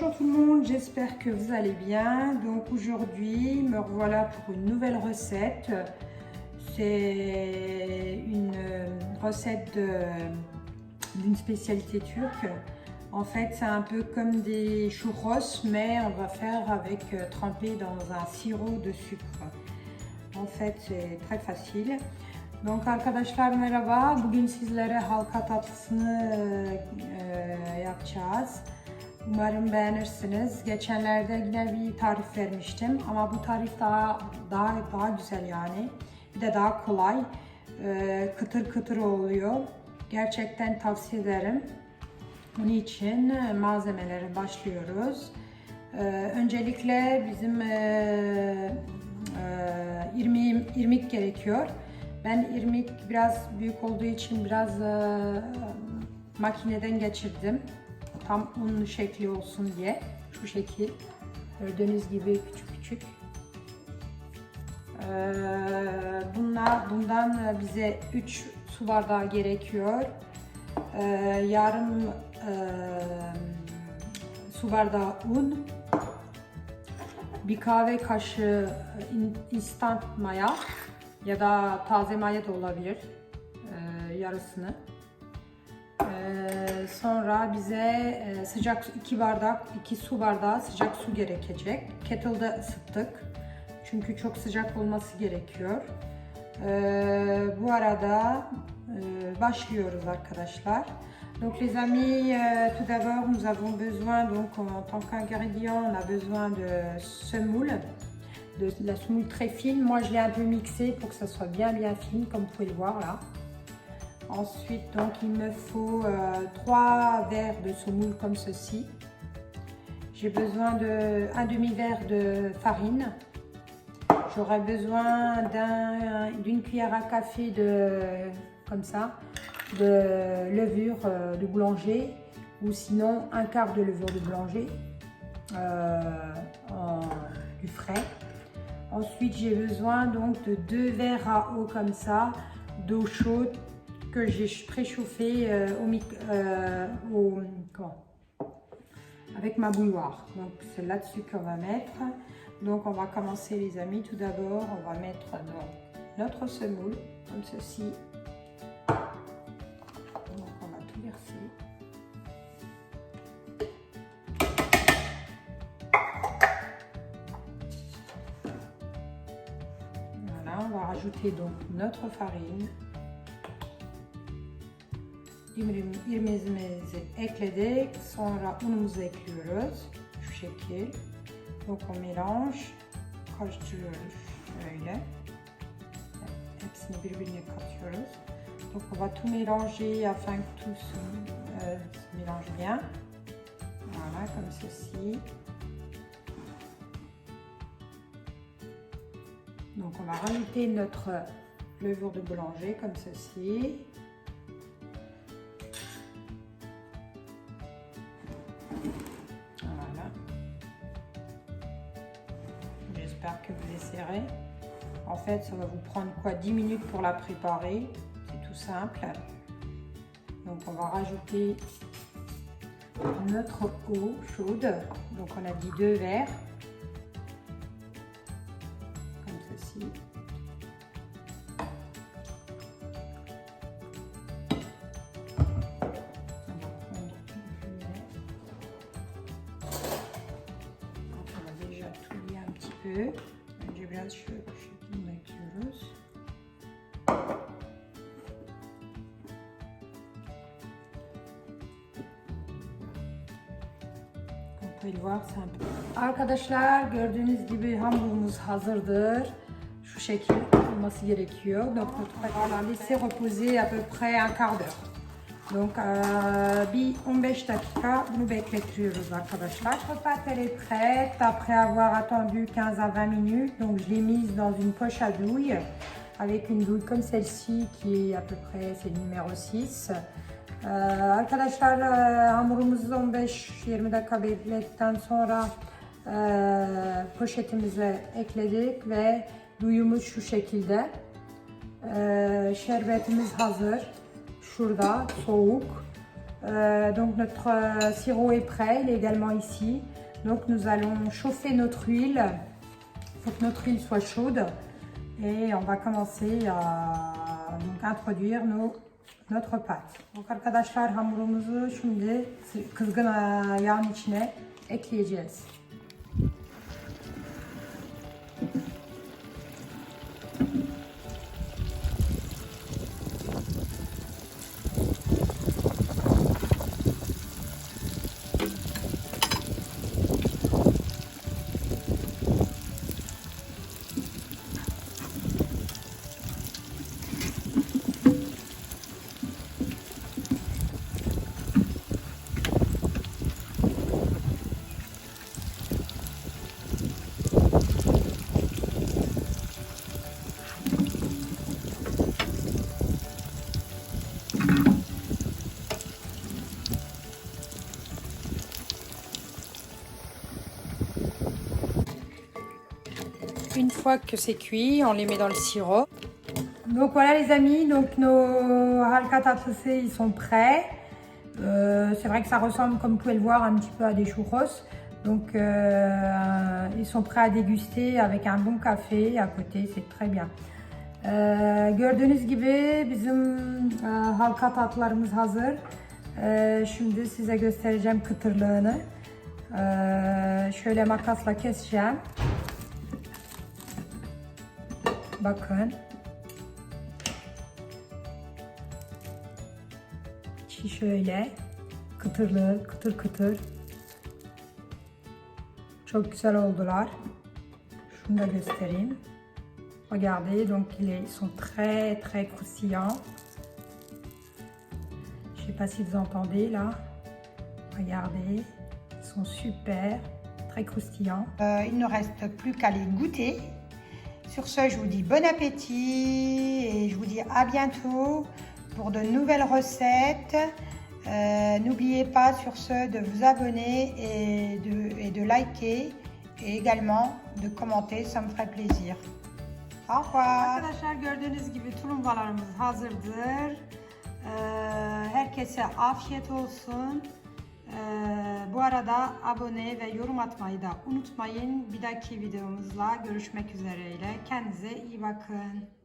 Bonjour tout le monde, j'espère que vous allez bien. Donc aujourd'hui, me revoilà pour une nouvelle recette. C'est une recette d'une spécialité turque. En fait, c'est un peu comme des churros, mais on va faire avec trempé dans un sirop de sucre. En fait, c'est très facile. Donc arkadaşlar merhaba. Bugün sizlere halka tatlısını yapacağız. Umarım beğenirsiniz. Geçenlerde yine bir tarif vermiştim ama bu tarif daha güzel yani. Bir de daha kolay. Kıtır kıtır oluyor. Gerçekten tavsiye ederim. Bunun için malzemelere başlıyoruz. Öncelikle bizim irmik gerekiyor. Ben irmik biraz büyük olduğu için biraz makineden geçirdim. Tam unlu şekli olsun diye. Şu şekil. Gördüğünüz gibi küçük küçük. Bundan bize 3 su bardağı gerekiyor. Yarım su bardağı un. Bir kahve kaşığı instant maya ya da taze maya da olabilir. Yarısını. Sonra bize sıcak 2 su bardağı sıcak su gerekecek. Kettle'da ısıttık. Çünkü çok sıcak olması gerekiyor. Bu arada başlıyoruz arkadaşlar. Donc les amis, tout d'abord nous avons besoin, donc en tant qu'ingrédient, on a besoin de semoule, de la semoule très fine. Moi je l'ai un peu mixée pour que ça soit bien fine, comme vous pouvez le voir là. Ensuite, donc il me faut 3 verres de semoule comme ceci. J'ai besoin d'un demi-verre de farine. J'aurai besoin d'une cuillère à café comme ça, de levure de boulanger, ou sinon un quart de levure de boulanger du frais. Ensuite, j'ai besoin donc de 2 verres à eau comme ça, d'eau chaude que j'ai préchauffé avec ma bouilloire. Donc c'est là-dessus qu'on va mettre. Donc on va commencer les amis. Tout d'abord, on va mettre notre semoule comme ceci. Donc on va tout verser. Voilà, on va rajouter donc notre farine. İrmiğimizi ekledik. Sonra unumuzu ekliyoruz. Şu şekil. Donc on mélange. Karıştırıyoruz şöyle. Hepsini birbirine katıyoruz. Donc on va tout mélanger afin que tout se mélange bien. Voilà, comme ceci. Donc on va rajouter notre levure de boulanger comme ceci. J'espère que vous essaierez. En fait, ça va vous prendre 10 minutes pour la préparer. C'est tout simple. Donc, on va rajouter notre eau chaude. Donc, on a dit 2 verres. Comme ceci. Önce biraz şöyle bu şekilde ekliyoruz. Vous pouvez le voir, c'est un peu. Arkadaşlar gördüğünüz gibi hamurumuz hazırdır. Şu şekil olması gerekiyor. Donc on va laisser reposer à peu près un quart d'heure. Donc bir 15 dakika bunu bekletiyoruz arkadaşlar. Notre pâte elle est prête après avoir attendu 15 à 20 minutes. Donc je l'ai mise dans une poche à douille avec une douille comme celle-ci qui est à peu près c'est le numéro 6. Arkadaşlar hamurumuzu 15-20 dakika bekledikten sonra poşetimize ekledik ve duyumuz şu şekilde. Şerbetimiz hazır. Şurada soğuk. Donc notre sirop est prêt, il est également ici. Donc nous allons chauffer notre huile. Il faut que notre huile soit chaude. Et on va commencer à donc, introduire notre pâte. Donc arkadaşlar hamurumuzu şimdi kızgın yağın içine ekleyeceğiz. Une fois que c'est cuit, on les met dans le sirop. Donc voilà les amis, donc nos halka tatlısı ils sont prêts. C'est vrai que ça ressemble, comme vous pouvez le voir, un petit peu à des churros. Donc ils sont prêts à déguster avec un bon café à côté, c'est très bien. Gördüğünüz gibi bizim halka tatlılarımız hazır. Şimdi size göstereceğim kıtırlığını. Şöyle makasla keseceğim. Bakın. İçi şöyle kıtırlı, kıtır kıtır. Çok güzel oldular. Şunu da göstereyim. Regardez, donc ils sont très très croustillants. Je sais pas si vous entendez là. Regardez, ils sont super, très croustillants. Il ne reste plus qu'à les goûter. Sur ce, je vous dis bon appétit et je vous dis à bientôt pour de nouvelles recettes. N'oubliez pas sur ce de vous abonner et de liker et également de commenter, ça me ferait plaisir. Au revoir. Arkadaşlar gördüğünüz gibi tulumbalarımız hazırdır. Herkese afiyet olsun. Bu arada abone ve yorum atmayı da unutmayın. Bir dahaki videomuzla görüşmek üzereyle. Kendinize iyi bakın.